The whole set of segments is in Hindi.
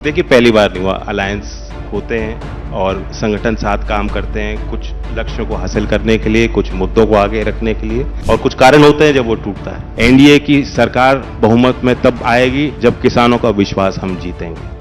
देखिए, पहली बार नहीं हुआ। अलायंस होते हैं और संगठन साथ काम करते हैं कुछ लक्ष्यों को हासिल करने के लिए, कुछ मुद्दों को आगे रखने के लिए, और कुछ कारण होते हैं जब वो टूटता है। एनडीए की सरकार बहुमत में तब आएगी जब किसानों का विश्वास हम जीतेंगे।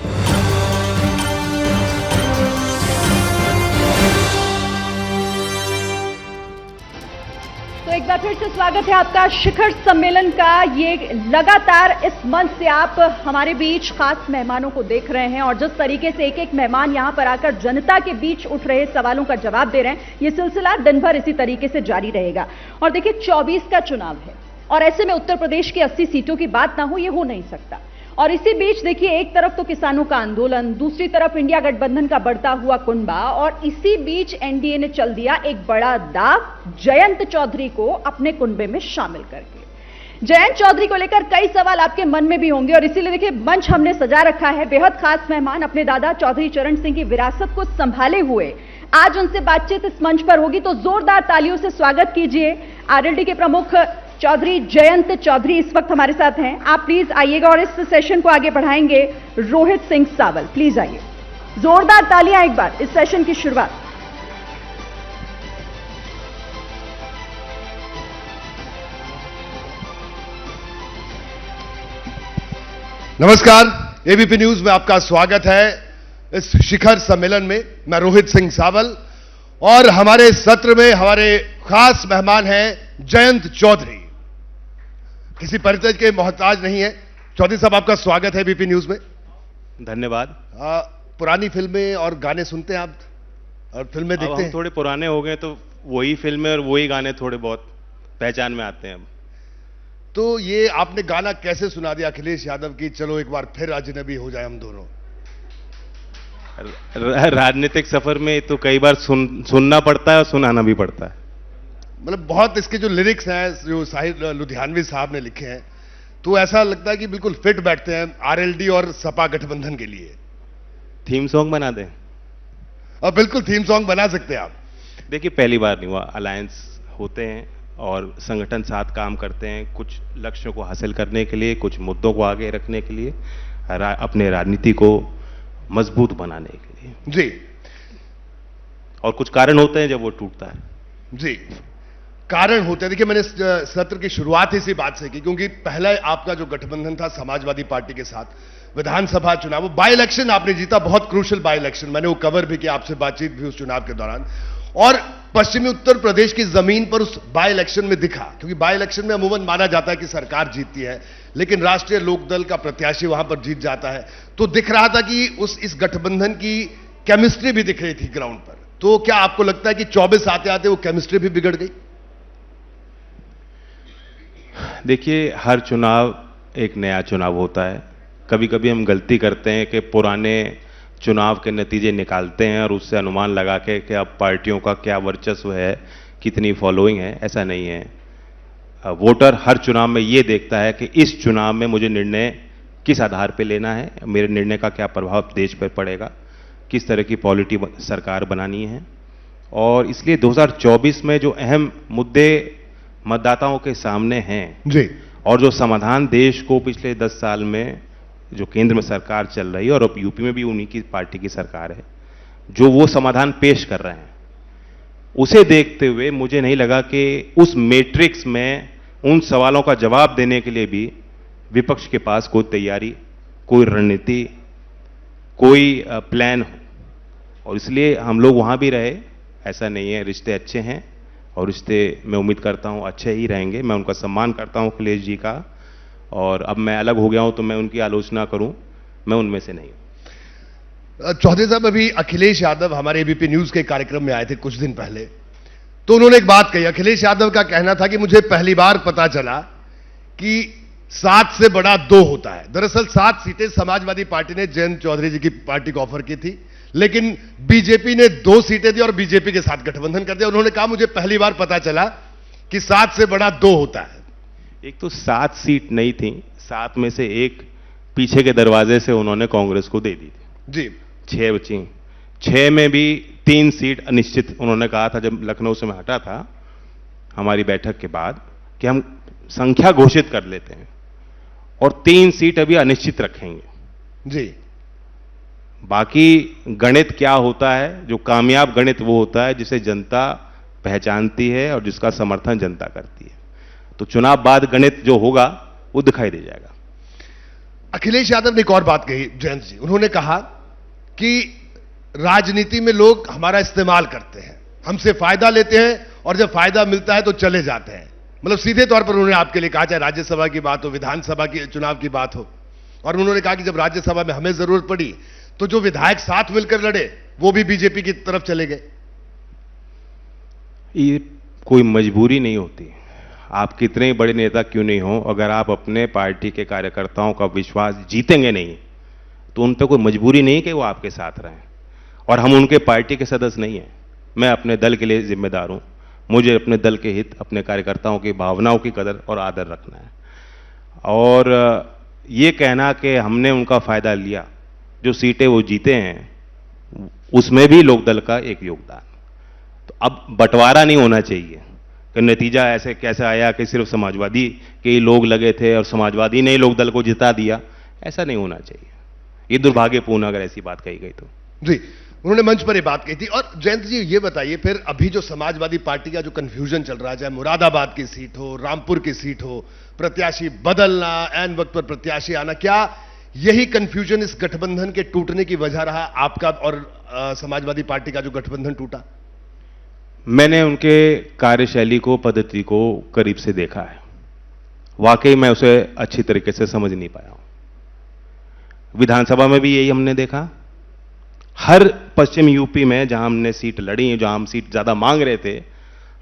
तो एक बार फिर से स्वागत है आपका शिखर सम्मेलन का। ये लगातार इस मंच से आप हमारे बीच खास मेहमानों को देख रहे हैं और जिस तरीके से एक एक मेहमान यहां पर आकर जनता के बीच उठ रहे सवालों का जवाब दे रहे हैं, ये सिलसिला दिन भर इसी तरीके से जारी रहेगा। और देखिए, 24 का चुनाव है और ऐसे में उत्तर प्रदेश की 80 सीटों की बात ना हो, ये हो नहीं सकता। और इसी बीच देखिए, एक तरफ तो किसानों का आंदोलन, दूसरी तरफ इंडिया गठबंधन का बढ़ता हुआ कुनबा, और इसी बीच एनडीए ने चल दिया एक बड़ा दाव, जयंत चौधरी को अपने कुनबे में शामिल करके। जयंत चौधरी को लेकर कई सवाल आपके मन में भी होंगे और इसीलिए देखिए, मंच हमने सजा रखा है। बेहद खास मेहमान अपने दादा चौधरी चरण सिंह की विरासत को संभाले हुए आज उनसे बातचीत इस मंच पर होगी, तो जोरदार तालियों से स्वागत कीजिए। आरएलडी के प्रमुख चौधरी जयंत चौधरी इस वक्त हमारे साथ हैं। आप प्लीज आइएगा और इस सेशन को आगे बढ़ाएंगे रोहित सिंह सावल। प्लीज आइए, जोरदार तालियां एक बार इस सेशन की शुरुआत। नमस्कार, एबीपी न्यूज में आपका स्वागत है इस शिखर सम्मेलन में। मैं रोहित सिंह सावल और हमारे सत्र में हमारे खास मेहमान हैं जयंत चौधरी। किसी परिचय के मोहताज नहीं है। चौधरी साहब, आपका स्वागत है एबीपी न्यूज में। धन्यवाद। पुरानी फिल्में और गाने सुनते हैं आप और फिल्में देखते हैं? थोड़े पुराने हो गए तो वही फिल्में और वही गाने थोड़े बहुत पहचान में आते हैं अब। तो ये आपने गाना कैसे सुना दिया अखिलेश यादव की, चलो एक बार फिर अजनबी हो जाए हम दोनों? राजनीतिक सफर में तो कई बार सुनना पड़ता है और सुनाना भी पड़ता है। मतलब बहुत इसके जो लिरिक्स हैं जो साहिर लुधियानवी साहब ने लिखे हैं, तो ऐसा लगता है कि बिल्कुल फिट बैठते हैं आरएलडी और सपा गठबंधन के लिए। थीम सॉन्ग बना दें? अब बिल्कुल थीम सॉन्ग बना सकते हैं आप। देखिए, पहली बार नहीं हुआ। अलायंस होते हैं और संगठन साथ काम करते हैं कुछ लक्ष्यों को हासिल करने के लिए, कुछ मुद्दों को आगे रखने के लिए, अपने राजनीति को मजबूत बनाने के लिए। जी। और कुछ कारण होते हैं जब वो टूटता है। जी, कारण होते हैं। देखिए, मैंने सत्र की शुरुआत इसी बात से की क्योंकि पहले आपका जो गठबंधन था समाजवादी पार्टी के साथ, विधानसभा चुनाव, वो बाई इलेक्शन आपने जीता, बहुत क्रूशियल बाई इलेक्शन। मैंने वो कवर भी किया, आपसे बातचीत भी उस चुनाव के दौरान। और पश्चिमी उत्तर प्रदेश की जमीन पर उस बाई इलेक्शन में दिखा, क्योंकि बाई इलेक्शन में अमूमन माना जाता है कि सरकार जीतती है, लेकिन राष्ट्रीय लोकदल का प्रत्याशी वहां पर जीत जाता है। तो दिख रहा था कि इस गठबंधन की केमिस्ट्री भी दिख रही थी ग्राउंड पर। तो क्या आपको लगता है कि 24 आते आते वो केमिस्ट्री भी बिगड़ गई? देखिए, हर चुनाव एक नया चुनाव होता है। कभी कभी हम गलती करते हैं कि पुराने चुनाव के नतीजे निकालते हैं और उससे अनुमान लगा के कि अब पार्टियों का क्या वर्चस्व है, कितनी फॉलोइंग है। ऐसा नहीं है। वोटर हर चुनाव में ये देखता है कि इस चुनाव में मुझे निर्णय किस आधार पर लेना है, मेरे निर्णय का क्या प्रभाव देश पर पड़ेगा, किस तरह की पॉलिटी सरकार बनानी है। और इसलिए 2024 में जो अहम मुद्दे मतदाताओं के सामने हैं जी, और जो समाधान देश को पिछले 10 साल में जो केंद्र में सरकार चल रही है और अब यूपी में भी उन्हीं की पार्टी की सरकार है, जो वो समाधान पेश कर रहे हैं, उसे देखते हुए मुझे नहीं लगा कि उस मैट्रिक्स में उन सवालों का जवाब देने के लिए भी विपक्ष के पास कोई तैयारी, कोई रणनीति, कोई प्लान हो। और इसलिए हम लोग वहां भी रहे। ऐसा नहीं है, रिश्ते अच्छे हैं और रिश्ते मैं उम्मीद करता हूं अच्छे ही रहेंगे। मैं उनका सम्मान करता हूं अखिलेश जी का, और अब मैं अलग हो गया हूं तो मैं उनकी आलोचना करूं, मैं उनमें से नहीं हूं। चौधरी साहब, अभी अखिलेश यादव हमारे एबीपी न्यूज के कार्यक्रम में आए थे कुछ दिन पहले, तो उन्होंने एक बात कही। अखिलेश यादव का कहना था कि मुझे पहली बार पता चला कि 7 से बड़ा 2 होता है। दरअसल 7 सीटें समाजवादी पार्टी ने जयंत चौधरी जी की पार्टी को ऑफर की थी, लेकिन बीजेपी ने 2 सीटें दी और बीजेपी के साथ गठबंधन कर दिया। उन्होंने कहा मुझे पहली बार पता चला कि 7 से बड़ा 2 होता है। एक तो 7 सीट नहीं थी, 7 में से एक पीछे के दरवाजे से उन्होंने कांग्रेस को दे दी थी। जी, 6 बची। 6 में भी 3 सीट अनिश्चित। उन्होंने कहा था जब लखनऊ से मैं हटा था हमारी बैठक के बाद कि हम संख्या घोषित कर लेते हैं और 3 सीट अभी अनिश्चित रखेंगे। जी। बाकी गणित क्या होता है, जो कामयाब गणित वो होता है जिसे जनता पहचानती है और जिसका समर्थन जनता करती है। तो चुनाव बाद गणित जो होगा वो दिखाई दे जाएगा। अखिलेश यादव ने एक और बात कही जयंत जी, उन्होंने कहा कि राजनीति में लोग हमारा इस्तेमाल करते हैं, हमसे फायदा लेते हैं और जब फायदा मिलता है तो चले जाते हैं। मतलब सीधे तौर पर उन्होंने आपके लिए कहा, चाहे राज्यसभा की बात हो, विधानसभा की चुनाव की बात हो, और उन्होंने कहा कि जब राज्यसभा में हमें जरूरत पड़ी तो जो विधायक साथ मिलकर लड़े वो भी बीजेपी की तरफ चले गए। ये कोई मजबूरी नहीं होती। आप कितने ही बड़े नेता क्यों नहीं हो, अगर आप अपने पार्टी के कार्यकर्ताओं का विश्वास जीतेंगे नहीं तो उन पर कोई मजबूरी नहीं कि वो आपके साथ रहें। और हम उनके पार्टी के सदस्य नहीं हैं। मैं अपने दल के लिए जिम्मेदार हूं। मुझे अपने दल के हित, अपने कार्यकर्ताओं की भावनाओं की कदर और आदर रखना है। और ये कहना कि हमने उनका फायदा लिया, जो सीटें वो जीते हैं उसमें भी लोकदल का एक योगदान। तो अब बंटवारा नहीं होना चाहिए कि नतीजा ऐसे कैसे आया कि सिर्फ समाजवादी के ही लोग लगे थे और समाजवादी ने ही लोकदल को जिता दिया। ऐसा नहीं होना चाहिए। ये दुर्भाग्यपूर्ण अगर ऐसी बात कही गई तो। जी, उन्होंने मंच पर ये बात कही थी। और जयंत जी ये बताइए, फिर अभी जो समाजवादी पार्टी का जो कंफ्यूजन चल रहा है, चाहे मुरादाबाद की सीट हो, रामपुर की सीट हो, प्रत्याशी बदलना, ऐन वक्त पर प्रत्याशी आना, क्या यही कंफ्यूजन इस गठबंधन के टूटने की वजह रहा, आपका और समाजवादी पार्टी का जो गठबंधन टूटा? मैंने उनके कार्यशैली को, पद्धति को करीब से देखा है। वाकई मैं उसे अच्छी तरीके से समझ नहीं पाया हूं। विधानसभा में भी यही हमने देखा। हर पश्चिम यूपी में जहां हमने सीट लड़ी, जहां हम सीट ज्यादा मांग रहे थे,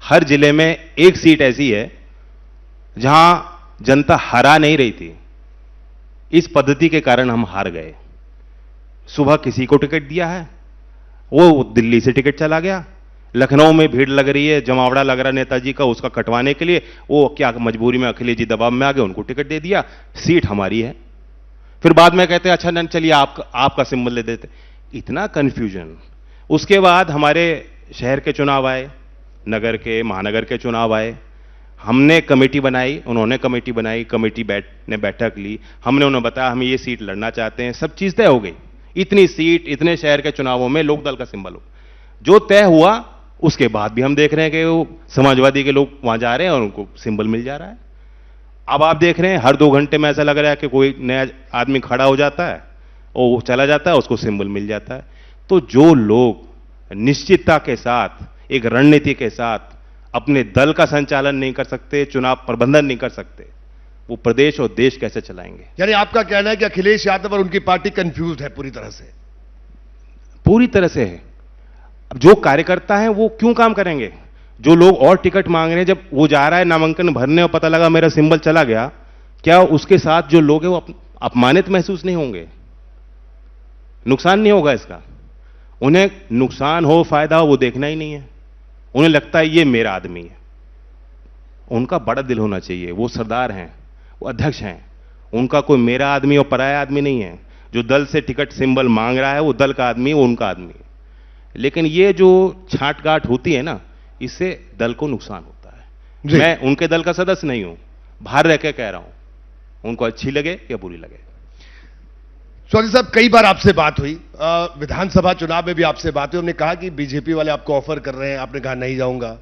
हर जिले में एक सीट ऐसी है जहां जनता हरा नहीं रही थी। इस पद्धति के कारण हम हार गए। सुबह किसी को टिकट दिया है, वो दिल्ली से टिकट चला गया। लखनऊ में भीड़ लग रही है, जमावड़ा लग रहा नेताजी का, उसका कटवाने के लिए वो क्या मजबूरी में अखिलेश जी दबाव में आ गए, उनको टिकट दे दिया, सीट हमारी है। फिर बाद में कहते हैं अच्छा नहीं चलिए आपका सिंबल दे देते। इतना कंफ्यूजन। उसके बाद हमारे शहर के चुनाव आए, नगर के, महानगर के चुनाव आए। हमने कमेटी बनाई, उन्होंने कमेटी बनाई, कमेटी ने बैठक ली, हमने उन्हें बताया हम ये सीट लड़ना चाहते हैं, सब चीज तय हो गई। इतनी सीट इतने शहर के चुनावों में लोकदल का सिंबल हो, जो तय हुआ उसके बाद भी हम देख रहे हैं कि वो समाजवादी के लोग वहां जा रहे हैं और उनको सिंबल मिल जा रहा है। अब आप देख रहे हैं हर 2 घंटे में ऐसा लग रहा है कि कोई नया आदमी खड़ा हो जाता है और वो चला जाता है, उसको सिंबल मिल जाता है। तो जो लोग निश्चितता के साथ, एक रणनीति के साथ अपने दल का संचालन नहीं कर सकते, चुनाव प्रबंधन नहीं कर सकते, वो प्रदेश और देश कैसे चलाएंगे? यानी आपका कहना है कि अखिलेश यादव और उनकी पार्टी कंफ्यूज्ड है पूरी तरह से? पूरी तरह से है। अब जो कार्यकर्ता हैं वो क्यों काम करेंगे? जो लोग और टिकट मांग रहे हैं, जब वो जा रहा है नामांकन भरने और पता लगा मेरा सिंबल चला गया, क्या उसके साथ जो लोग हैं वो अपमानित महसूस नहीं होंगे? नुकसान नहीं होगा इसका? उन्हें नुकसान हो फायदा हो वो देखना ही नहीं है। उन्हें लगता है ये मेरा आदमी है। उनका बड़ा दिल होना चाहिए। वो सरदार हैं, वो अध्यक्ष हैं। उनका कोई मेरा आदमी और पराया आदमी नहीं है। जो दल से टिकट सिंबल मांग रहा है वो दल का आदमी है, वो उनका आदमी है। लेकिन ये जो छांट-गांठ होती है ना, इससे दल को नुकसान होता है। मैं उनके दल का सदस्य नहीं हूं, बाहर रह के कह रहा हूं, उनको अच्छी लगे या बुरी लगे। चौधरी साहब, कई बार आपसे बात हुई, विधानसभा चुनाव में भी आपसे बात हुई, हमने कहा कि बीजेपी वाले आपको ऑफर कर रहे हैं, आपने कहा नहीं जाऊंगा।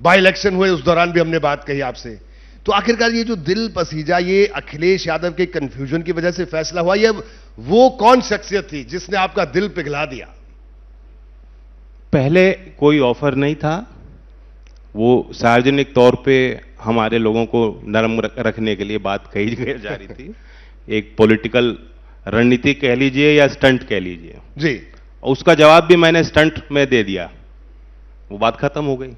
बाई इलेक्शन हुए उस दौरान भी हमने बात कही आपसे। तो आखिरकार ये जो दिल पसीजा, ये अखिलेश यादव के कंफ्यूजन की वजह से फैसला हुआ, ये वो कौन शख्सियत थी जिसने आपका दिल पिघला दिया? पहले कोई ऑफर नहीं था। वो सार्वजनिक तौर पे हमारे लोगों को नरम रखने के लिए बात कही जा रही थी। एक पॉलिटिकल रणनीति कह लीजिए या स्टंट कह लीजिए जी। उसका जवाब भी मैंने स्टंट में दे दिया, वो बात खत्म हो गई।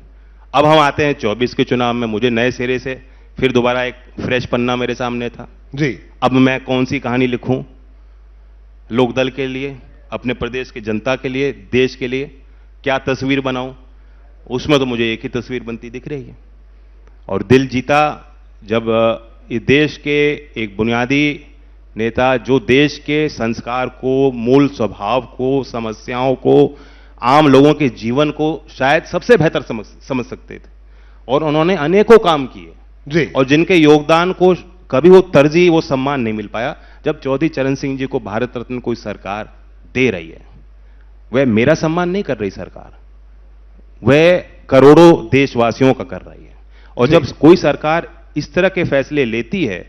अब हम आते हैं 24 के चुनाव में, मुझे नए सिरे से फिर दोबारा एक फ्रेश पन्ना मेरे सामने था जी। अब मैं कौन सी कहानी लिखूं लोकदल के लिए, अपने प्रदेश की जनता के लिए, देश के लिए क्या तस्वीर बनाऊं? उसमें तो मुझे एक ही तस्वीर बनती दिख रही है। और दिल जीता जब इस देश के एक बुनियादी नेता, जो देश के संस्कार को, मूल स्वभाव को, समस्याओं को, आम लोगों के जीवन को शायद सबसे बेहतर समझ सकते थे, और उन्होंने अनेकों काम किए जी। और जिनके योगदान को कभी वो तरजीह, वो सम्मान नहीं मिल पाया। जब चौधरी चरण सिंह जी को भारत रत्न कोई सरकार दे रही है, वह मेरा सम्मान नहीं कर रही सरकार, वह करोड़ों देशवासियों का कर रही है। और जब कोई सरकार इस तरह के फैसले लेती है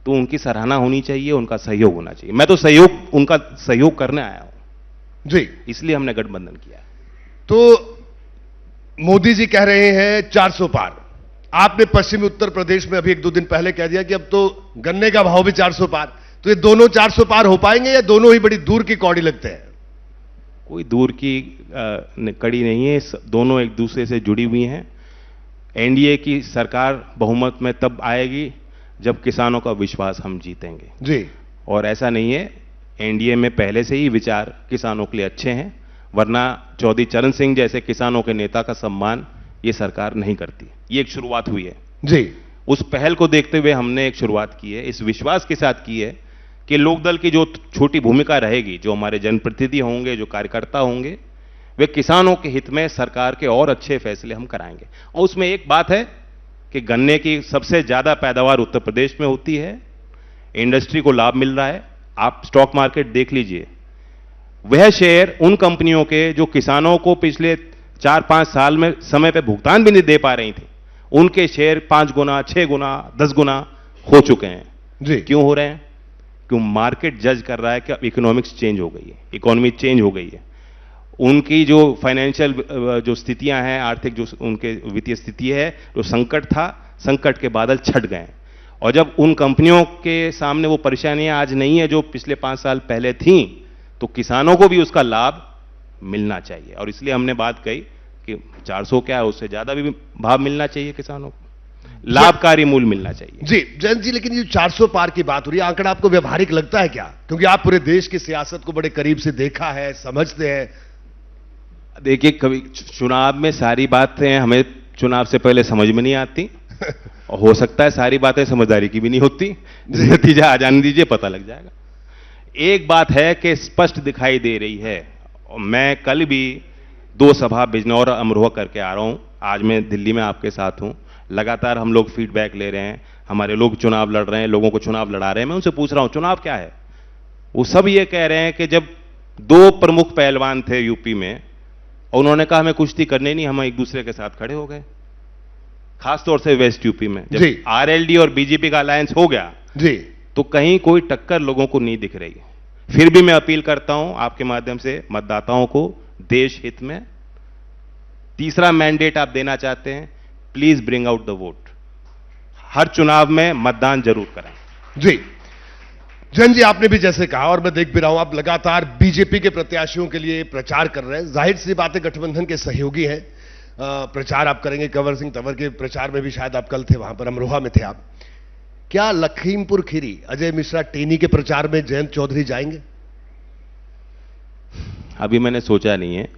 तो उनकी सराहना होनी चाहिए, उनका सहयोग होना चाहिए। मैं तो उनका सहयोग करने आया हूं जी, इसलिए हमने गठबंधन किया। तो मोदी जी कह रहे हैं 400 पार, आपने पश्चिमी उत्तर प्रदेश में अभी 1-2 दिन पहले कह दिया कि अब तो गन्ने का भाव भी 400 पार, तो ये दोनों 400 पार हो पाएंगे या दोनों ही बड़ी दूर की कौड़ी लगते हैं? कोई दूर की कड़ी नहीं है, दोनों एक दूसरे से जुड़ी हुई हैं। एनडीए की सरकार बहुमत में तब आएगी जब किसानों का विश्वास हम जीतेंगे जी, और ऐसा नहीं है, एनडीए में पहले से ही विचार किसानों के लिए अच्छे हैं, वरना चौधरी चरण सिंह जैसे किसानों के नेता का सम्मान ये सरकार नहीं करती। ये एक शुरुआत हुई है जी, उस पहल को देखते हुए हमने एक शुरुआत की है, इस विश्वास के साथ की है कि लोकदल की जो छोटी भूमिका रहेगी, जो हमारे जनप्रतिनिधि होंगे, जो कार्यकर्ता होंगे, वे किसानों के हित में सरकार के और अच्छे फैसले हम कराएंगे। और उसमें एक बात है कि गन्ने की सबसे ज्यादा पैदावार उत्तर प्रदेश में होती है, इंडस्ट्री को लाभ मिल रहा है। आप स्टॉक मार्केट देख लीजिए, वह शेयर उन कंपनियों के जो किसानों को पिछले 4-5 साल में समय पे भुगतान भी नहीं दे पा रही थी, उनके शेयर 5 गुना, 6 गुना, 10 गुना हो चुके हैं। जी, क्यों हो रहे हैं? क्यों? मार्केट जज कर रहा है कि अब इकोनॉमिक्स चेंज हो गई है, इकोनॉमी चेंज हो गई है, उनकी जो फाइनेंशियल जो स्थितियां हैं, आर्थिक जो उनके वित्तीय स्थिति है, जो संकट था, संकट के बादल छट गए। और जब उन कंपनियों के सामने वो परेशानियां आज नहीं है जो पिछले 5 साल पहले थीं, तो किसानों को भी उसका लाभ मिलना चाहिए। और इसलिए हमने बात कही कि 400 क्या है, उससे ज्यादा भी भाव मिलना चाहिए किसानों को, लाभकारी मूल्य मिलना चाहिए। जी जयंत जी, लेकिन ये 400 पार की बात हो रही है, आंकड़ा आपको व्यवहारिक लगता है क्या? क्योंकि आप पूरे देश की सियासत को बड़े करीब से देखा है, समझते हैं। देखिए, कभी चुनाव में सारी बातें हमें चुनाव से पहले समझ में नहीं आती और हो सकता है सारी बातें समझदारी की भी नहीं होती। नतीजा आ जाने दीजिए, पता लग जाएगा। एक बात है कि स्पष्ट दिखाई दे रही है, मैं कल भी 2 सभा बिजनौर और अमरोहा करके आ रहा हूं, आज मैं दिल्ली में आपके साथ हूं। लगातार हम लोग फीडबैक ले रहे हैं, हमारे लोग चुनाव लड़ रहे हैं, लोगों को चुनाव लड़ा रहे हैं। मैं उनसे पूछ रहा हूं चुनाव क्या है, वो सब ये कह रहे हैं कि जब 2 प्रमुख पहलवान थे यूपी में, उन्होंने कहा हमें कुश्ती करनी नहीं, हम एक दूसरे के साथ खड़े हो गए। खासतौर से वेस्ट यूपी में जब आरएलडी और बीजेपी का अलायंस हो गया जी, तो कहीं कोई टक्कर लोगों को नहीं दिख रही। फिर भी मैं अपील करता हूं आपके माध्यम से मतदाताओं को, देश हित में तीसरा मैंडेट आप देना चाहते हैं, please bring out the vote. हर चुनाव में मतदान जरूर करें। जी जयंत जी, आपने भी जैसे कहा और मैं देख भी रहा हूं, आप लगातार बीजेपी के प्रत्याशियों के लिए प्रचार कर रहे हैं। जाहिर सी बात है, गठबंधन के सहयोगी हैं, प्रचार आप करेंगे। कंवर सिंह तंवर के प्रचार में भी शायद आप कल थे, वहां पर अमरोहा में थे आप। क्या लखीमपुर खीरी अजय मिश्रा टेनी के प्रचार में जयंत चौधरी जाएंगे? अभी मैंने सोचा नहीं है,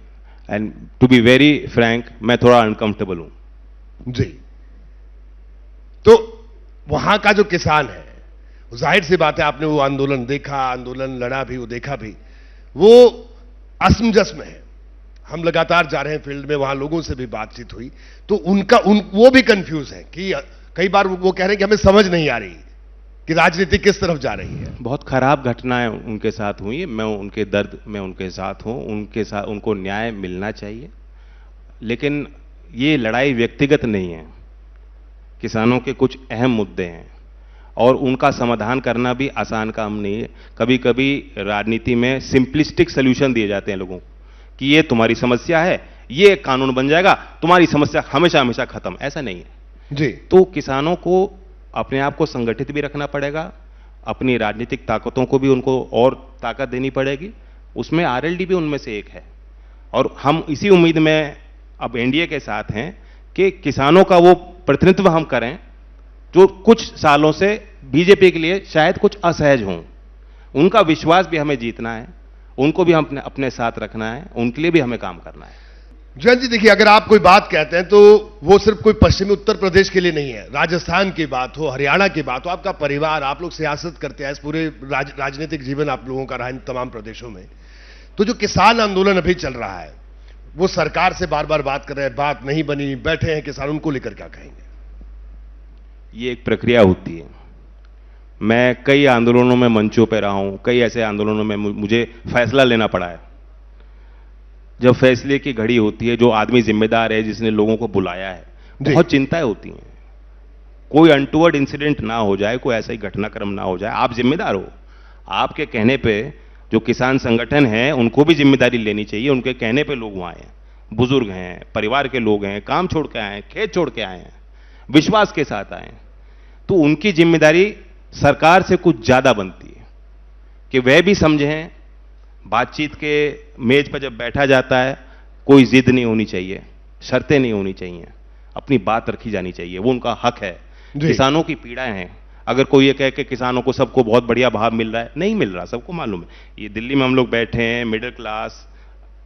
and to be very frank, मैं थोड़ा अनकंफर्टेबल हूं। जी, तो वहां का जो किसान है, जाहिर सी बात है, आपने वो आंदोलन देखा, आंदोलन लड़ा भी, वो देखा भी, वो असमंजस में है। हम लगातार जा रहे हैं फील्ड में, वहां लोगों से भी बातचीत हुई, तो वो भी कंफ्यूज है कि कई बार वो कह रहे हैं कि हमें समझ नहीं आ रही कि राजनीति किस तरफ जा रही है। बहुत खराब घटनाएं उनके साथ हुई, मैं उनके दर्द में उनके साथ हूं, उनके साथ उनको न्याय मिलना चाहिए। लेकिन ये लड़ाई व्यक्तिगत नहीं है, किसानों के कुछ अहम मुद्दे हैं और उनका समाधान करना भी आसान काम नहीं है। कभी कभी राजनीति में सिंपलिस्टिक सॉल्यूशन दिए जाते हैं लोगों को कि ये तुम्हारी समस्या है, ये कानून बन जाएगा, तुम्हारी समस्या हमेशा हमेशा खत्म। ऐसा नहीं है जी। तो किसानों को अपने आप को संगठित भी रखना पड़ेगा, अपनी राजनीतिक ताकतों को भी उनको और ताकत देनी पड़ेगी। उसमें आरएलडी भी उनमें से एक है और हम इसी उम्मीद में अब एनडीए के साथ हैं कि किसानों का वो प्रतिनिधित्व हम करें जो कुछ सालों से बीजेपी के लिए शायद कुछ असहज हों। उनका विश्वास भी हमें जीतना है, उनको भी हम अपने साथ रखना है, उनके लिए भी हमें काम करना है। जयंत जी, देखिए, अगर आप कोई बात कहते हैं तो वो सिर्फ कोई पश्चिमी उत्तर प्रदेश के लिए नहीं है। राजस्थान की बात हो, हरियाणा की बात हो, आपका परिवार, आप लोग सियासत करते हैं, इस पूरे राजनीतिक जीवन आप लोगों का रहा इन तमाम प्रदेशों में। तो जो किसान आंदोलन अभी चल रहा है, वो सरकार से बार बार बात कर रहे हैं, बात नहीं बनी, बैठे हैं किसान, उनको लेकर क्या कहेंगे? ये एक प्रक्रिया होती है, मैं कई आंदोलनों में मंचों पे रहा हूं, कई ऐसे आंदोलनों में मुझे फैसला लेना पड़ा है। जब फैसले की घड़ी होती है, जो आदमी जिम्मेदार है, जिसने लोगों को बुलाया है, बहुत चिंताएं होती हैं। कोई अनटूवर्ड इंसिडेंट ना हो जाए, कोई ऐसा ही घटनाक्रम ना हो जाए। आप जिम्मेदार हो, आपके कहने पे जो किसान संगठन है उनको भी जिम्मेदारी लेनी चाहिए। उनके कहने पे लोग वहां आए, बुजुर्ग हैं, परिवार के लोग हैं, काम छोड़ के आए हैं, खेत छोड़ के आए हैं, विश्वास के साथ आए हैं, तो उनकी जिम्मेदारी सरकार से कुछ ज्यादा बनती है कि वह भी समझें। बातचीत के मेज पर जब बैठा जाता है, कोई जिद नहीं होनी चाहिए, शर्तें नहीं होनी चाहिए, अपनी बात रखी जानी चाहिए, वो उनका हक है। किसानों की पीड़ाएं हैं। अगर कोई ये कहे कि किसानों को सबको बहुत बढ़िया भाव मिल रहा है, नहीं मिल रहा, सबको मालूम है। ये दिल्ली में हम लोग बैठे हैं, मिडिल क्लास,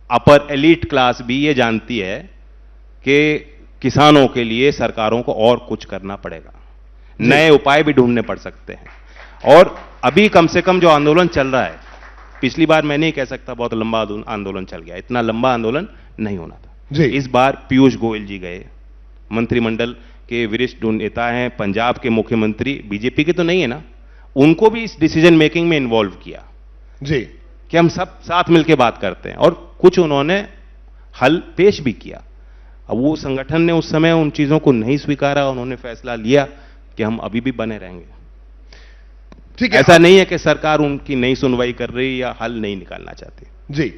अपर एलीट क्लास भी ये जानती है कि किसानों के लिए सरकारों को और कुछ करना पड़ेगा, नए उपाय भी ढूंढने पड़ सकते हैं। और अभी कम से कम जो आंदोलन चल रहा है, पिछली बार मैं नहीं कह सकता बहुत लंबा आंदोलन चल गया, इतना लंबा आंदोलन नहीं होना था। इस बार पीयूष गोयल जी गए, मंत्रिमंडल के वरिष्ठ नेता हैं, पंजाब के मुख्यमंत्री, बीजेपी के तो नहीं है ना, उनको भी इस डिसीजन मेकिंग में इन्वॉल्व किया जी कि हम सब साथ मिलकर बात करते हैं, और कुछ उन्होंने हल पेश भी किया। अब वो संगठन ने उस समय उन चीजों को नहीं स्वीकारा, उन्होंने फैसला लिया कि हम अभी भी बने रहेंगे। ठीक है, ऐसा नहीं है कि सरकार उनकी नहीं सुनवाई कर रही या हल नहीं निकालना चाहती। जी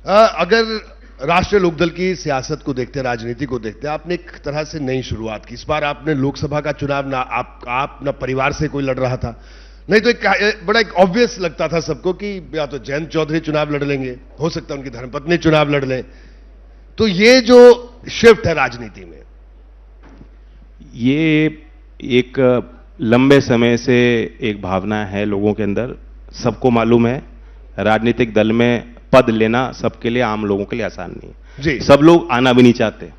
अगर राष्ट्रीय लोकदल की सियासत को देखते हैं, राजनीति को देखते हैं, आपने एक तरह से नई शुरुआत की। इस बार आपने लोकसभा का चुनाव ना आप ना परिवार से कोई लड़ रहा था, नहीं तो एक बड़ा एक ऑब्वियस लगता था सबको कि या तो जयंत चौधरी चुनाव लड़ लेंगे, हो सकता है उनकी धर्मपत्नी चुनाव लड़ लें। तो ये जो शिफ्ट है राजनीति में, ये एक लंबे समय से एक भावना है लोगों के अंदर। सबको मालूम है राजनीतिक दल में पद लेना सबके लिए, आम लोगों के लिए आसान नहीं है जी। सब लोग आना भी नहीं चाहते,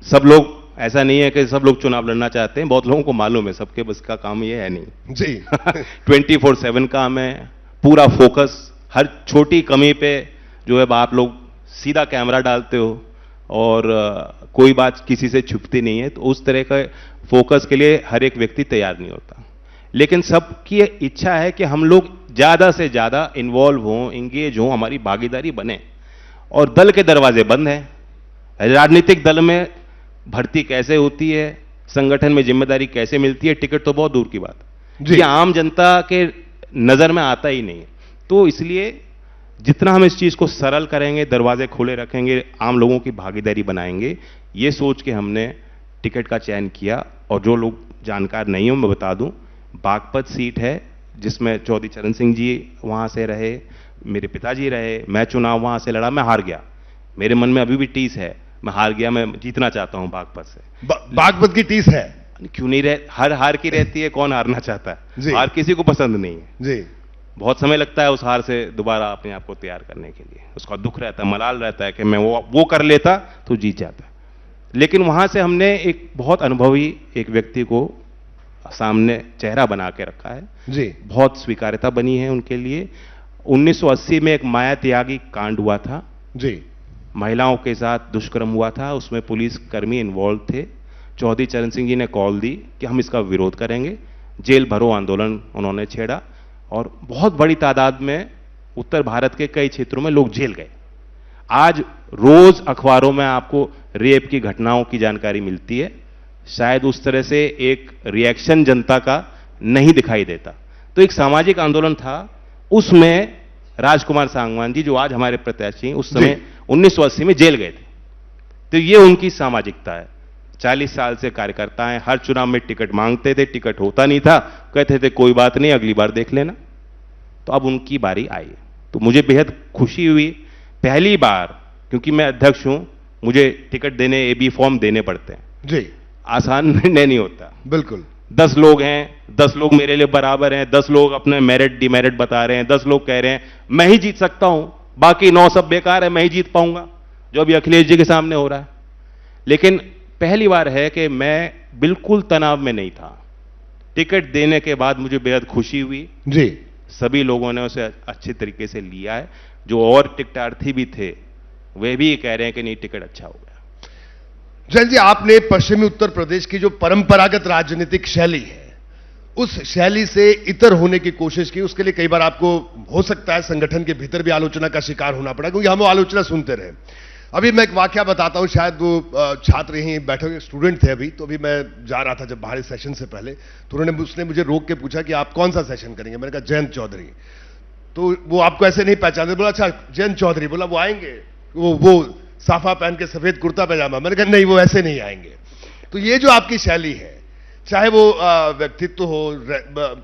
सब लोग, ऐसा नहीं है कि सब लोग चुनाव लड़ना चाहते हैं, बहुत लोगों को मालूम है सबके बस का काम ये है नहीं जी 24/7 काम है, पूरा फोकस हर छोटी कमी पे जो है आप लोग सीधा कैमरा डालते हो, और कोई बात किसी से छुपती नहीं है। तो उस तरह का फोकस के लिए हर एक व्यक्ति तैयार नहीं होता, लेकिन सबकी इच्छा है कि हम लोग ज्यादा से ज्यादा इन्वॉल्व हों, इंगेज हों, हमारी भागीदारी बने। और दल के दरवाजे बंद हैं। राजनीतिक दल में भर्ती कैसे होती है, संगठन में जिम्मेदारी कैसे मिलती है, टिकट तो बहुत दूर की बात है, ये आम जनता के नजर में आता ही नहीं है। तो इसलिए जितना हम इस चीज को सरल करेंगे, दरवाजे खुले रखेंगे, आम लोगों की भागीदारी बनाएंगे, ये सोच के हमने टिकट का चयन किया। और जो लोग जानकार नहीं हो मैं बता दूं, बागपत सीट है जिसमें चौधरी चरण सिंह जी वहां से रहे, मेरे पिताजी रहे, मैं चुनाव वहां से लड़ा, मैं हार गया। मेरे मन में अभी भी टीस है, मैं हार गया, मैं जीतना चाहता हूं बागपत से। बागपत की टीस है? क्यों नहीं रहे, हर हार की रहती है, कौन हारना चाहता है, हार किसी को पसंद नहीं है जी। बहुत समय लगता है उस हार से दोबारा अपने आप को तैयार करने के लिए, उसका दुख रहता है, मलाल रहता है कि मैं वो कर लेता तो जीत जाता। लेकिन वहां से हमने एक बहुत अनुभवी एक व्यक्ति को सामने चेहरा बना के रखा है जी, बहुत स्वीकार्यता बनी है उनके लिए। 1980 में एक माया त्यागी कांड हुआ था जी, महिलाओं के साथ दुष्कर्म हुआ था, उसमें पुलिस कर्मी इन्वॉल्व थे। चौधरी चरण सिंह जी ने कॉल दी कि हम इसका विरोध करेंगे, जेल भरो आंदोलन उन्होंने छेड़ा, और बहुत बड़ी तादाद में उत्तर भारत के कई क्षेत्रों में लोग जेल गए। आज रोज अखबारों में आपको रेप की घटनाओं की जानकारी मिलती है, शायद उस तरह से एक रिएक्शन जनता का नहीं दिखाई देता। तो एक सामाजिक आंदोलन था, उसमें राजकुमार सांगवान जी जो आज हमारे प्रत्याशी उस समय 1980 में जेल गए थे। तो ये उनकी सामाजिकता है। 40 साल से कार्यकर्ता हैं, हर चुनाव में टिकट मांगते थे, टिकट होता नहीं था, कहते थे कोई बात नहीं अगली बार देख लेना। तो अब उनकी बारी आई, तो मुझे बेहद खुशी हुई पहली बार, क्योंकि मैं अध्यक्ष हूं, मुझे टिकट देने एबी फॉर्म देने पड़ते हैं जी, आसान निर्णय नहीं होता। बिल्कुल 10 लोग हैं, 10 लोग मेरे लिए बराबर हैं, 10 लोग अपने मेरिट डिमेरिट बता रहे हैं, 10 लोग कह रहे हैं मैं ही जीत सकता हूं, बाकी 9 सब बेकार है, मैं ही जीत पाऊंगा, जो अभी अखिलेश जी के सामने हो रहा है। लेकिन पहली बार है कि मैं बिल्कुल तनाव में नहीं था। टिकट देने के बाद मुझे बेहद खुशी हुई जी, सभी लोगों ने उसे अच्छे तरीके से लिया है। जो और टिकटार्थी भी थे वे भी कह रहे हैं कि नहीं टिकट अच्छा हो गया। जैन जी, आपने पश्चिमी उत्तर प्रदेश की जो परंपरागत राजनीतिक शैली है उस शैली से इतर होने की कोशिश की, उसके लिए कई बार आपको हो सकता है संगठन के भीतर भी आलोचना का शिकार होना पड़ा, क्योंकि हम वो आलोचना सुनते रहे। अभी मैं एक वाकया बताता हूं, शायद वो छात्र यहीं बैठे हुए स्टूडेंट थे अभी, तो अभी मैं जा रहा था जब बाहरी सेशन से पहले, तो उसने मुझे रोक के पूछा कि आप कौन सा सेशन करेंगे। मैंने कहा जयंत चौधरी। तो वो आपको ऐसे नहीं पहचानते, बोला अच्छा जयंत चौधरी, बोला वो आएंगे, वो साफा पहन के सफेद कुर्ता पैजामा। मैंने कहा नहीं, वो ऐसे नहीं आएंगे। तो ये जो आपकी शैली है, चाहे वो व्यक्तित्व हो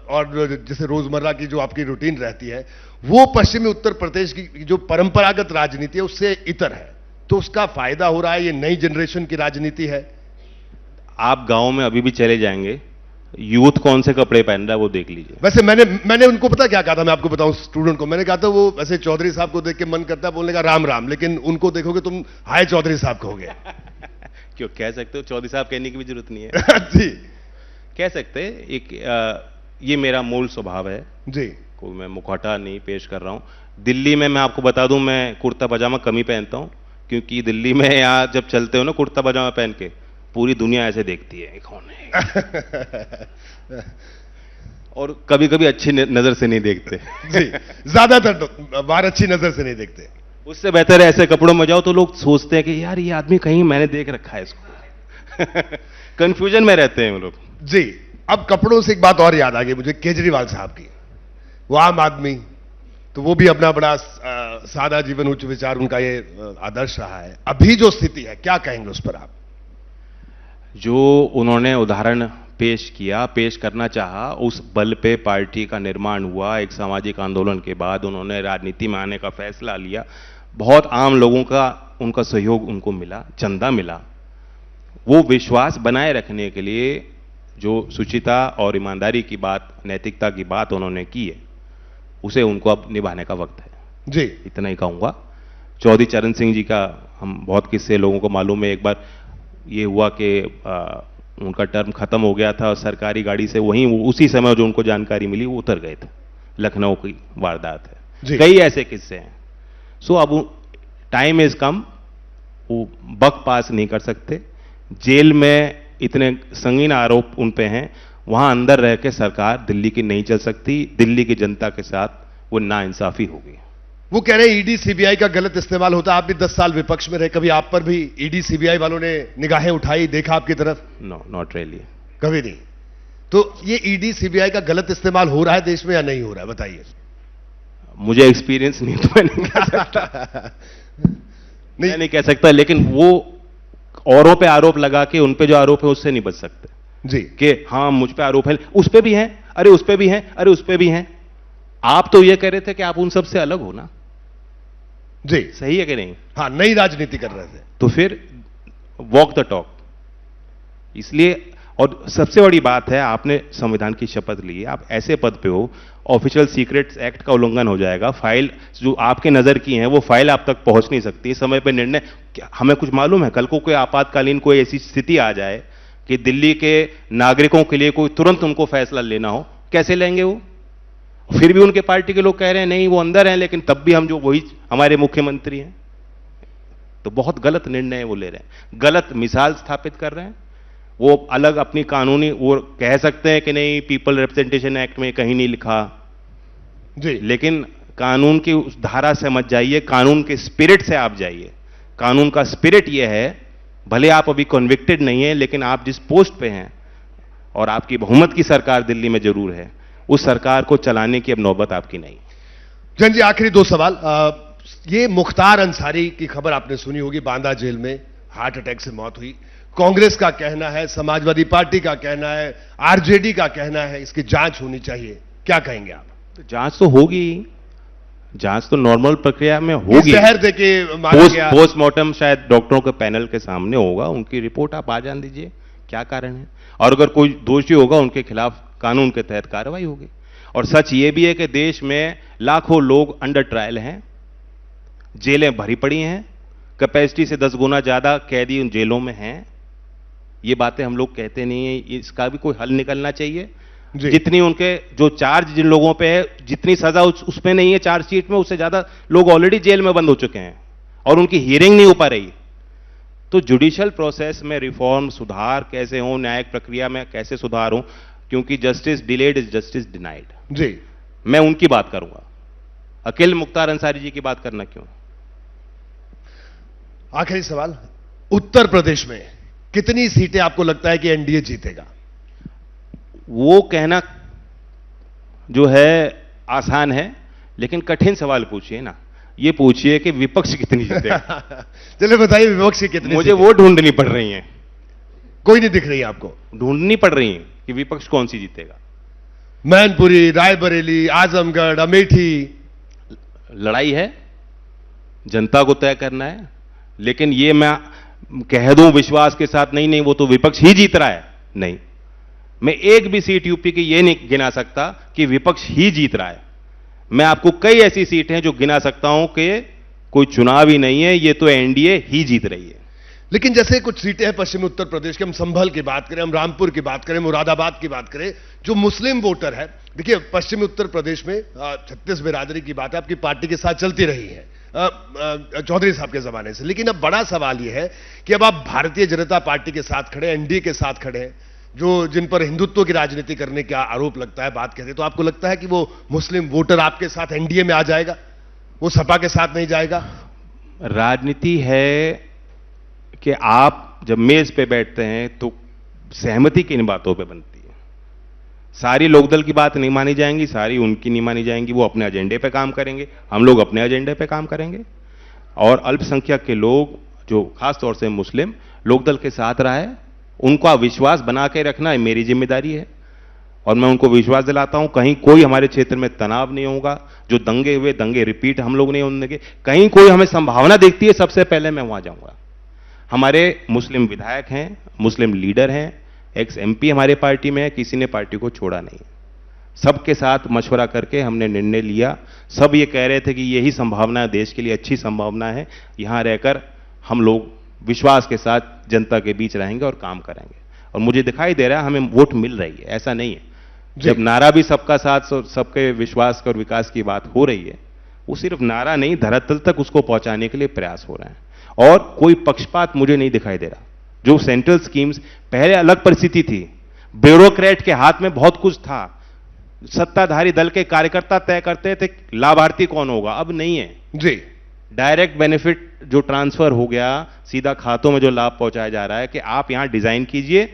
और जैसे रोजमर्रा की जो आपकी रूटीन रहती है, वो पश्चिमी उत्तर प्रदेश की जो परंपरागत राजनीति है उससे इतर है, तो उसका फायदा हो रहा है। ये नई जनरेशन की राजनीति है। आप गांव में अभी भी चले जाएंगे, यूथ कौन से कपड़े पहन रहा है वो देख लीजिए। वैसे मैंने उनको पता क्या कहा था, मैं आपको बताऊं, स्टूडेंट को मैंने कहा था, वो वैसे चौधरी साहब को देख के मन करता है बोलने का राम राम, लेकिन उनको देखोगे तुम हाय चौधरी साहब कहोगे। क्यों कह सकते हो, चौधरी साहब कहने की भी जरूरत नहीं है। जी कह सकते हैं। ये मेरा मूल स्वभाव है जी, कोई मैं मुखौटा नहीं पेश कर रहा हूं। दिल्ली में मैं आपको बता दूं, मैं कुर्ता पजामा कम ही पहनता हूं, क्योंकि दिल्ली में यहाँ जब चलते हो ना कुर्ता पजामा पहन के, पूरी दुनिया ऐसे देखती है कौन है। और कभी कभी अच्छी नजर से नहीं देखते। जी, ज्यादातर बार अच्छी नजर से नहीं देखते। उससे बेहतर है ऐसे कपड़ों में जाओ तो लोग सोचते हैं कि यार ये आदमी कहीं मैंने देख रखा है इसको। कंफ्यूजन में रहते हैं लोग। जी, अब कपड़ों से एक बात और याद आ गई मुझे, केजरीवाल साहब की। वो आम आदमी, तो वो भी अपना बड़ा सादा जीवन, उच्च विचार, उनका ये आदर्श रहा है। अभी जो स्थिति है, क्या कहेंगे उस पर आप? जो उन्होंने उदाहरण पेश करना चाहा, उस बल पे पार्टी का निर्माण हुआ। एक सामाजिक आंदोलन के बाद उन्होंने राजनीति में आने का फैसला लिया। बहुत आम लोगों का उनका सहयोग उनको मिला, चंदा मिला। वो विश्वास बनाए रखने के लिए जो शुचिता और ईमानदारी की बात, नैतिकता की बात उन्होंने की है, उसे उनको अब निभाने का वक्त है। जी, इतना ही कहूंगा। चौधरी चरण सिंह जी का हम बहुत किस्से लोगों को मालूम है। एक बार ये हुआ कि उनका टर्म खत्म हो गया था और सरकारी गाड़ी से वहीं उसी समय जो उनको जानकारी मिली वो उतर गए थे। लखनऊ की वारदात है। कई ऐसे किस्से हैं। सो अब टाइम इज कम, वो बक पास नहीं कर सकते। जेल में इतने संगीन आरोप उन पे हैं, वहां अंदर रह के सरकार दिल्ली की नहीं चल सकती। दिल्ली की जनता के साथ वो नाइंसाफी होगी। वो कह रहे हैं ईडी सीबीआई का गलत इस्तेमाल होता है। आप भी 10 साल विपक्ष में रहे, कभी आप पर भी ईडी सीबीआई वालों ने निगाहें उठाई, देखा आपकी तरफ? नो, नॉट रियली, कभी नहीं। तो ये ईडी सीबीआई का गलत इस्तेमाल हो रहा है देश में या नहीं हो रहा है, बताइए। मुझे एक्सपीरियंस नहीं, तो मैं नहीं कह सकता। मैं नहीं कह सकता, लेकिन वो औरों पे आरोप लगा के उन पे जो आरोप है उससे नहीं बच सकते जी, कि हाँ मुझ पे आरोप है, उस पे भी है, अरे उस पे भी है, अरे उस पे भी है। आप तो ये कह रहे थे कि आप उन सब से अलग हो ना। जी, सही है कि नहीं? हाँ, नई राजनीति कर रहे थे। तो फिर वॉक द टॉक। इसलिए, और सबसे बड़ी बात है, आपने संविधान की शपथ ली है, आप ऐसे पद पे हो, ऑफिशियल सीक्रेट्स एक्ट का उल्लंघन हो जाएगा। फाइल जो आपके नजर की है वो फाइल आप तक पहुंच नहीं सकती। समय पे निर्णय, हमें कुछ मालूम है, कल को कोई आपातकालीन कोई ऐसी स्थिति आ जाए कि दिल्ली के नागरिकों के लिए कोई तुरंत उनको फैसला लेना हो, कैसे लेंगे वो? फिर भी उनके पार्टी के लोग कह रहे हैं नहीं वो अंदर हैं, लेकिन तब भी हम जो वही हमारे मुख्यमंत्री हैं। तो बहुत गलत निर्णय वो ले रहे हैं, गलत मिसाल स्थापित कर रहे हैं। वो अलग अपनी कानूनी, वो कह सकते हैं कि नहीं पीपल रिप्रेजेंटेशन एक्ट में कहीं नहीं लिखा जी, लेकिन कानून की उस धारा से मत जाइए, कानून के स्पिरिट से आप जाइए। कानून का स्पिरिट यह है, भले आप अभी कन्विक्टेड नहीं है, लेकिन आप जिस पोस्ट पे हैं और आपकी बहुमत की सरकार दिल्ली में जरूर है, उस सरकार को चलाने की अब नौबत आपकी नहीं। जन जी, आखिरी 2 सवाल। ये मुख्तार अंसारी की खबर आपने सुनी होगी, बांदा जेल में हार्ट अटैक से मौत हुई। कांग्रेस का कहना है, समाजवादी पार्टी का कहना है, आरजेडी का कहना है इसकी जांच होनी चाहिए, क्या कहेंगे आप? तो जांच तो होगी, जांच तो नॉर्मल प्रक्रिया में होगी। जहर देके मारा गया, पोस्टमार्टम शायद डॉक्टरों के पैनल के सामने होगा, उनकी रिपोर्ट आप आ जान दीजिए क्या कारण है, और अगर कोई दोषी होगा उनके खिलाफ कानून के तहत कार्रवाई होगी। और सच ये भी है कि देश में लाखों लोग अंडर ट्रायल हैं, जेलें भरी पड़ी हैं, कैपेसिटी से 10 गुना ज्यादा कैदी उन जेलों में हैं। ये बातें हम लोग कहते नहीं है, इसका भी कोई हल निकलना चाहिए। जितनी उनके जो चार्ज जिन लोगों पे है, जितनी सजा उसमें नहीं है चार्जशीट में, उससे ज्यादा लोग ऑलरेडी जेल में बंद हो चुके हैं और उनकी हियरिंग नहीं हो पा रही। तो जुडिशियल प्रोसेस में रिफॉर्म, सुधार कैसे हो, न्यायिक प्रक्रिया में कैसे सुधार हो, क्योंकि justice delayed is justice denied. जी, मैं उनकी बात करूंगा, अकील मुख्तार अंसारी जी की बात करना क्यों? आखिरी सवाल, उत्तर प्रदेश में कितनी सीटें आपको लगता है कि एनडीए जीतेगा? वो कहना जो है आसान है, लेकिन कठिन सवाल पूछिए ना। ये पूछिए कि विपक्ष कितनी जीतेगा। चलिए बताइए, विपक्ष की कितनी? मुझे वो ढूंढनी पड़ रही है, कोई नहीं दिख रही है आपको? ढूंढनी पड़ रही है कि विपक्ष कौन सी जीतेगा। मैनपुरी, रायबरेली, आजमगढ़, अमेठी। लड़ाई है, जनता को तय करना है, लेकिन ये मैं कह दूं विश्वास के साथ, नहीं नहीं वो तो विपक्ष ही जीत रहा है, नहीं, मैं एक भी सीट यूपी की ये नहीं गिना सकता कि विपक्ष ही जीत रहा है। मैं आपको कई ऐसी सीटें हैं जो गिना सकता हूं कि कोई चुनाव ही नहीं है, ये तो एनडीए ही जीत रही है। लेकिन जैसे कुछ सीटें हैं पश्चिमी उत्तर प्रदेश के, हम संभल की बात करें, हम रामपुर की बात करें, मुरादाबाद की बात करें, जो मुस्लिम वोटर है, देखिए पश्चिमी उत्तर प्रदेश में 36 बिरादरी की बात है, आपकी पार्टी के साथ चलती रही है चौधरी साहब के जमाने से। लेकिन अब बड़ा सवाल यह है कि अब आप भारतीय जनता पार्टी के साथ खड़े, एनडीए के साथ खड़े हैं, जो जिन पर हिंदुत्व की राजनीति करने का आरोप लगता है, बात कहते हैं, तो आपको लगता है कि वो मुस्लिम वोटर आपके साथ एनडीए में आ जाएगा, वो सपा के साथ नहीं जाएगा? राजनीति है कि आप जब मेज पे बैठते हैं तो सहमति किन बातों पे बनती है। सारी लोकदल की बात नहीं मानी जाएंगी, सारी उनकी नहीं मानी जाएंगी, वो अपने एजेंडे पे काम करेंगे, हम लोग अपने एजेंडे पे काम करेंगे। और अल्पसंख्यक के लोग, जो खास तौर से मुस्लिम, लोकदल के साथ रहा है, उनका विश्वास बना के रखना है मेरी जिम्मेदारी है। और मैं उनको विश्वास दिलाता हूं, कहीं कोई हमारे क्षेत्र में तनाव नहीं होगा, जो दंगे हुए दंगे रिपीट हम लोग नहीं होने देंगे। कहीं कोई हमें संभावना देखती है, सबसे पहले मैं वहां जाऊंगा। हमारे मुस्लिम विधायक हैं, मुस्लिम लीडर हैं, एक्स एमपी हमारे पार्टी में है, किसी ने पार्टी को छोड़ा नहीं। सबके साथ मशवरा करके हमने निर्णय लिया। सब ये कह रहे थे कि यही संभावना है, देश के लिए अच्छी संभावना है, यहां रहकर हम लोग विश्वास के साथ जनता के बीच रहेंगे और काम करेंगे। और मुझे दिखाई दे रहा है हमें वोट मिल रही है, ऐसा नहीं है। जब नारा भी सबका साथ और सबके विश्वास और विकास की बात हो रही है, वो सिर्फ नारा नहीं, धरातल तक उसको पहुंचाने के लिए प्रयास हो रहे हैं। और कोई पक्षपात मुझे नहीं दिखाई दे रहा। जो सेंट्रल स्कीम्स, पहले अलग परिस्थिति थी, ब्यूरोक्रेट के हाथ में बहुत कुछ था, सत्ताधारी दल के कार्यकर्ता तय करते थे लाभार्थी कौन होगा, अब नहीं है जी। डायरेक्ट बेनिफिट जो ट्रांसफर हो गया, सीधा खातों में जो लाभ पहुंचाया जा रहा है कि आप यहां डिजाइन कीजिए,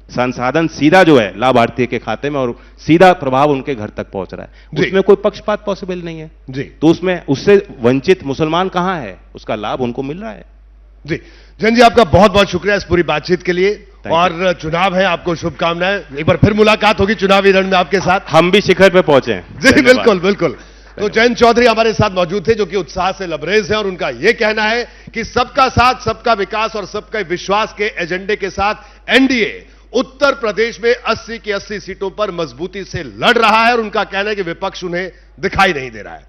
संसाधन सीधा जो है लाभार्थी के खाते में और सीधा प्रभाव उनके घर तक पहुंच रहा है। उसमें कोई पक्षपात पॉसिबल नहीं है जी। तो उसमें उससे वंचित मुसलमान कहां है, उसका लाभ उनको मिल रहा है। जी जैन जी, आपका बहुत बहुत शुक्रिया इस पूरी बातचीत के लिए। और चुनाव है, आपको शुभकामनाएं। एक बार फिर मुलाकात होगी चुनावी रण में आपके साथ। हम भी शिखर पे पहुंचे। जी बिल्कुल बिल्कुल। तो जयंत चौधरी हमारे साथ मौजूद थे, जो कि उत्साह से लबरेज हैं, और उनका यह कहना है कि सबका साथ, सबका विकास और सबका विश्वास के एजेंडे के साथ एनडीए उत्तर प्रदेश में 80 की 80 सीटों पर मजबूती से लड़ रहा है। और उनका कहना है कि विपक्ष उन्हें दिखाई नहीं दे रहा है।